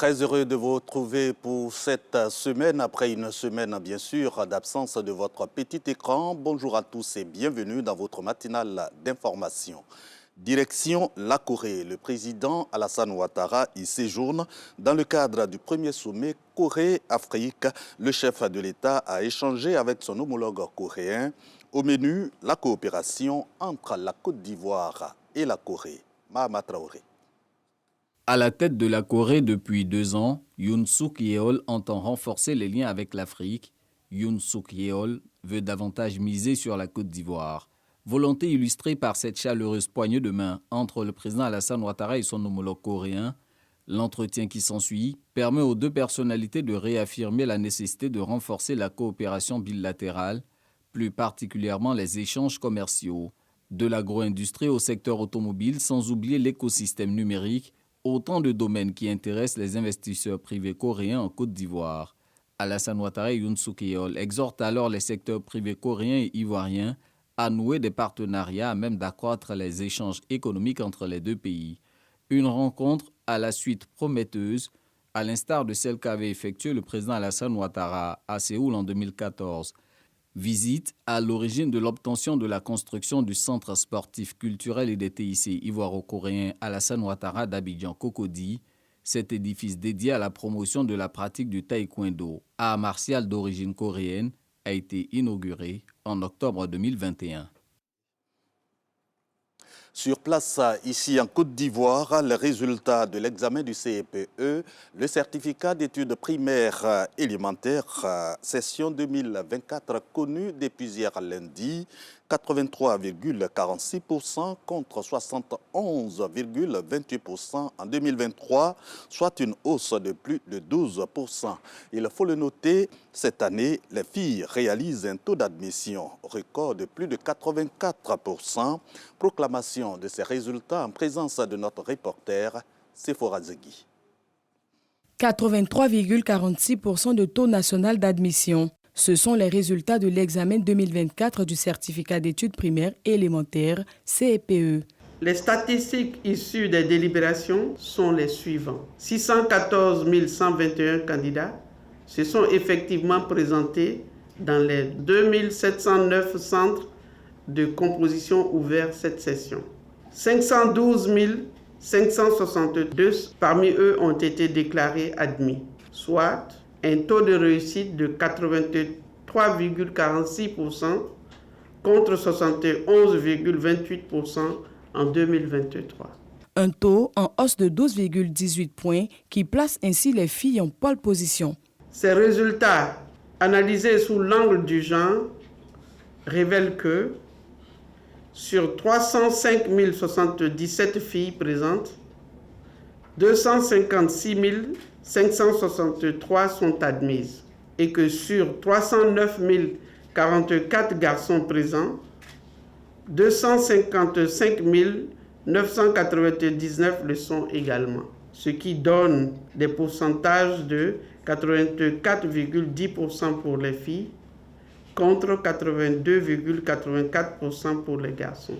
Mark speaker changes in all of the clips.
Speaker 1: Très heureux de vous retrouver pour cette semaine, après une semaine bien sûr d'absence de votre petit écran. Bonjour à tous et bienvenue dans votre matinale d'information. Direction la Corée, le président Alassane Ouattara y séjourne dans le cadre du premier sommet Corée-Afrique. Le chef de l'État a échangé avec son homologue coréen. Au menu, la coopération entre la Côte d'Ivoire et la Corée. Mahama Traoré.
Speaker 2: À la tête de la Corée depuis 2 ans, Yoon Suk-yeol entend renforcer les liens avec l'Afrique. Yoon Suk-yeol veut davantage miser sur la Côte d'Ivoire. Volonté illustrée par cette chaleureuse poignée de main entre le président Alassane Ouattara et son homologue coréen. L'entretien qui s'ensuit permet aux deux personnalités de réaffirmer la nécessité de renforcer la coopération bilatérale, plus particulièrement les échanges commerciaux. De l'agro-industrie au secteur automobile, sans oublier l'écosystème numérique, autant de domaines qui intéressent les investisseurs privés coréens en Côte d'Ivoire. Alassane Ouattara et Yoon Suk-yeol exhortent alors les secteurs privés coréens et ivoiriens à nouer des partenariats à même d'accroître les échanges économiques entre les deux pays. Une rencontre à la suite prometteuse, à l'instar de celle qu'avait effectuée le président Alassane Ouattara à Séoul en 2014. Visite à l'origine de l'obtention de la construction du centre sportif culturel et des TIC ivoiro-coréen Alassane Ouattara d'Abidjan-Cocody. Cet édifice dédié à la promotion de la pratique du taekwondo, art martial d'origine coréenne, a été inauguré en octobre 2021.
Speaker 1: Sur place, ici en Côte d'Ivoire, les résultats de l'examen du CEPE, le certificat d'études primaires élémentaires, session 2024 connu depuis hier lundi, 83,46% contre 71,28% en 2023, soit une hausse de plus de 12%. Il faut le noter, cette année, les filles réalisent un taux d'admission record de plus de 84%. Proclamation de ces résultats en présence de notre reporter Sephora Zegui.
Speaker 3: 83,46% de taux national d'admission. Ce sont les résultats de l'examen 2024 du certificat d'études primaires élémentaires CEPE.
Speaker 4: Les statistiques issues des délibérations sont les suivants. 614 121 candidats se sont effectivement présentés dans les 2709 centres de composition ouverts cette session. 512 562 parmi eux ont été déclarés admis, soit un taux de réussite de 83,46% contre 71,28% en 2023.
Speaker 3: Un taux en hausse de 12,18 points qui place ainsi les filles en pole position.
Speaker 4: Ces résultats, analysés sous l'angle du genre, révèlent que sur 305 077 filles présentes, 256 563 sont admises et que sur 309 044 garçons présents, 255 999 le sont également, ce qui donne des pourcentages de 84,10% pour les filles contre 82,84% pour les garçons.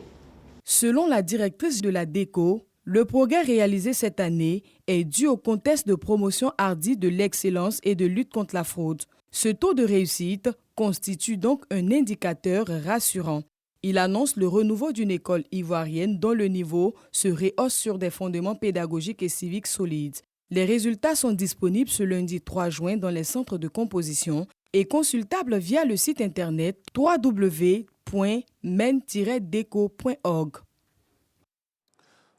Speaker 3: Selon la directrice de la DECO, le progrès réalisé cette année est dû au contexte de promotion hardie de l'excellence et de lutte contre la fraude. Ce taux de réussite constitue donc un indicateur rassurant. Il annonce le renouveau d'une école ivoirienne dont le niveau se rehausse sur des fondements pédagogiques et civiques solides. Les résultats sont disponibles ce lundi 3 juin dans les centres de composition et consultables via le site internet www.men-deco.org.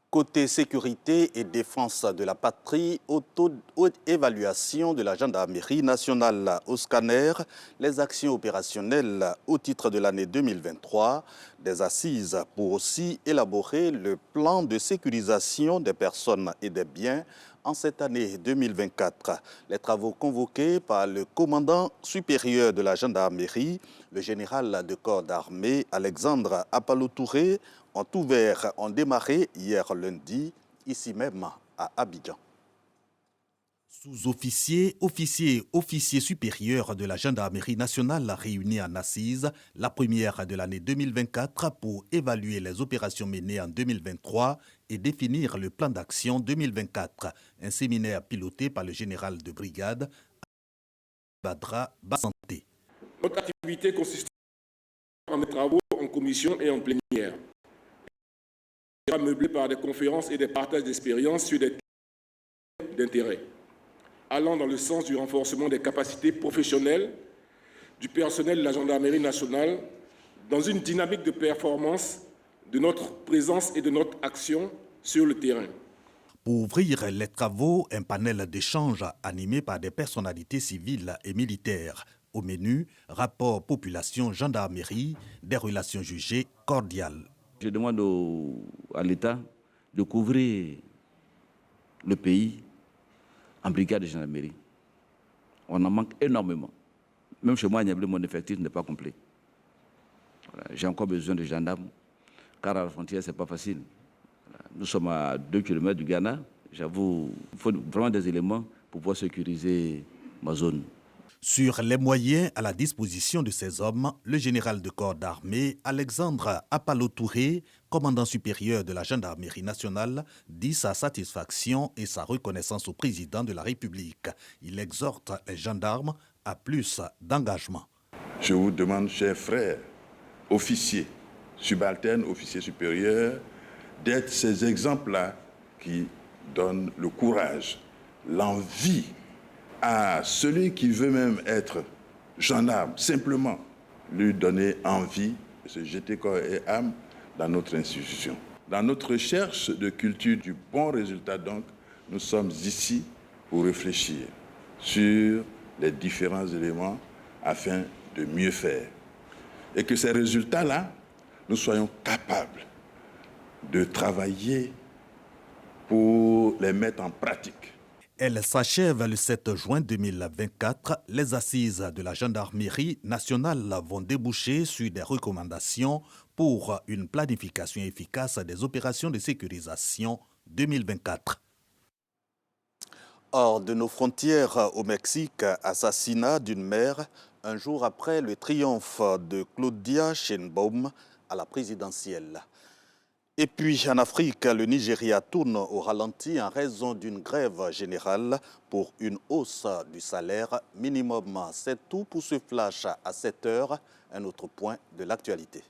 Speaker 1: Côté sécurité et défense de la patrie, auto-évaluation de la gendarmerie nationale au scanner, les actions opérationnelles au titre de l'année 2023, des assises pour aussi élaborer le plan de sécurisation des personnes et des biens en cette année 2024. Les travaux convoqués par le commandant supérieur de la gendarmerie, le général de corps d'armée Alexandre Apalo-Touré, ont démarré hier lundi, ici même à Abidjan. Sous-officiers, officiers supérieurs de la gendarmerie nationale réunis en assises, la première de l'année 2024 pour évaluer les opérations menées en 2023 et définir le plan d'action 2024. Un séminaire piloté par le général de brigade Badra Bassanté.
Speaker 5: Notre activité consiste en des travaux en commission et en plénière. Elle sera meublée par des conférences et des partages d'expériences sur des thèmes d'intérêt, allant dans le sens du renforcement des capacités professionnelles du personnel de la gendarmerie nationale dans une dynamique de performance de notre présence et de notre action sur le terrain.
Speaker 1: Pour ouvrir les travaux, un panel d'échange animé par des personnalités civiles et militaires. Au menu, rapport population-gendarmerie, des relations jugées cordiales.
Speaker 6: Je demande à l'État de couvrir le pays en brigade de gendarmerie. On en manque énormément. Même chez moi, à Niablé, mon effectif n'est pas complet. Voilà. J'ai encore besoin de gendarmes, car à la frontière, ce n'est pas facile. Voilà. Nous sommes à 2 km du Ghana. J'avoue, il faut vraiment des éléments pour pouvoir sécuriser ma zone.
Speaker 1: Sur les moyens à la disposition de ces hommes, le général de corps d'armée Alexandre Apalo-Touré, commandant supérieur de la gendarmerie nationale, dit sa satisfaction et sa reconnaissance au président de la République. Il exhorte les gendarmes à plus d'engagement.
Speaker 7: Je vous demande, chers frères, officiers, subalternes, officiers supérieurs, d'être ces exemples-là qui donnent le courage, l'envie à celui qui veut même être gendarme, simplement lui donner envie de se jeter corps et âme dans notre institution. Dans notre recherche de culture du bon résultat, donc, nous sommes ici pour réfléchir sur les différents éléments afin de mieux faire. Et que ces résultats-là, nous soyons capables de travailler pour les mettre en pratique.
Speaker 1: Elle s'achève le 7 juin 2024. Les assises de la gendarmerie nationale vont déboucher sur des recommandations pour une planification efficace des opérations de sécurisation 2024. Hors de nos frontières au Mexique, assassinat d'une mère un jour après le triomphe de Claudia Sheinbaum à la présidentielle. Et puis en Afrique, le Nigeria tourne au ralenti en raison d'une grève générale pour une hausse du salaire minimum. C'est tout pour ce flash à 7 heures. Un autre point de l'actualité.